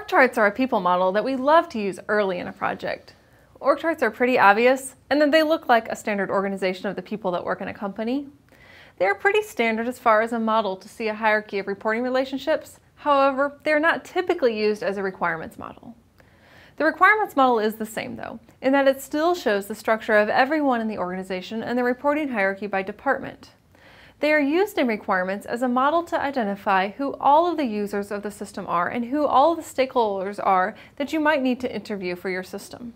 Org charts are a people model that we love to use early in a project. Org charts are pretty obvious, and then they look like a standard organization of the people that work in a company. They are pretty standard as far as a model to see a hierarchy of reporting relationships. However, they are not typically used as a requirements model. The requirements model is the same though, in that it still shows the structure of everyone in the organization and the reporting hierarchy by department. They are used in requirements as a model to identify who all of the users of the system are and who all of the stakeholders are that you might need to interview for your system.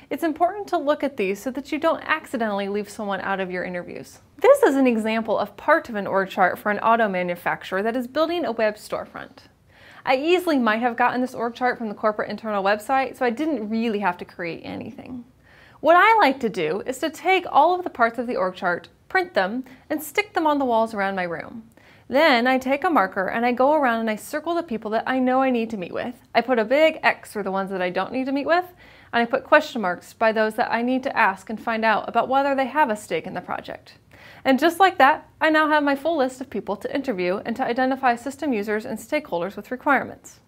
It's important to look at these so that you don't accidentally leave someone out of your interviews. This is an example of part of an org chart for an auto manufacturer that is building a web storefront. I easily might have gotten this org chart from the corporate internal website, so I didn't really have to create anything. What I like to do is to take all of the parts of the org chart, print them, and stick them on the walls around my room. Then I take a marker and I go around and I circle the people that I know I need to meet with. I put a big X for the ones that I don't need to meet with, and I put question marks by those that I need to ask and find out about whether they have a stake in the project. And just like that, I now have my full list of people to interview and to identify system users and stakeholders with requirements.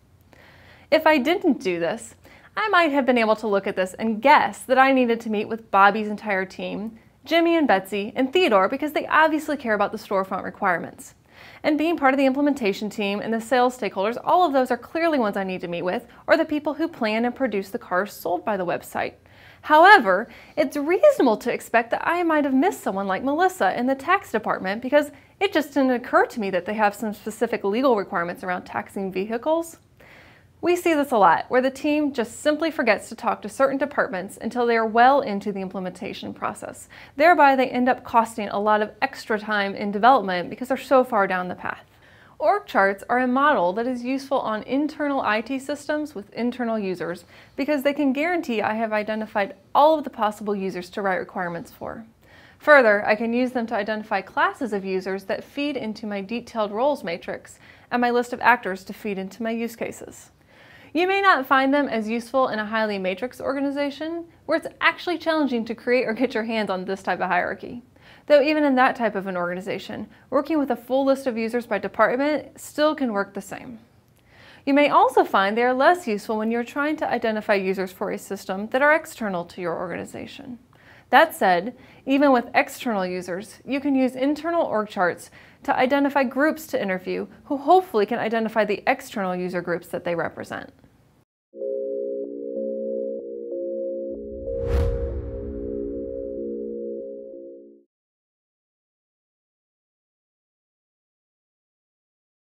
If I didn't do this, I might have been able to look at this and guess that I needed to meet with Bobby's entire team, Jimmy and Betsy, and Theodore because they obviously care about the storefront requirements. And being part of the implementation team and the sales stakeholders, all of those are clearly ones I need to meet with, or the people who plan and produce the cars sold by the website. However, it's reasonable to expect that I might have missed someone like Melissa in the tax department because it just didn't occur to me that they have some specific legal requirements around taxing vehicles. We see this a lot, where the team just simply forgets to talk to certain departments until they are well into the implementation process. Thereby, they end up costing a lot of extra time in development because they're so far down the path. Org charts are a model that is useful on internal IT systems with internal users because they can guarantee I have identified all of the possible users to write requirements for. Further, I can use them to identify classes of users that feed into my detailed roles matrix and my list of actors to feed into my use cases. You may not find them as useful in a highly matrix organization, where it's actually challenging to create or get your hands on this type of hierarchy. Though even in that type of an organization, working with a full list of users by department still can work the same. You may also find they are less useful when you're trying to identify users for a system that are external to your organization. That said, even with external users, you can use internal org charts to identify groups to interview who hopefully can identify the external user groups that they represent.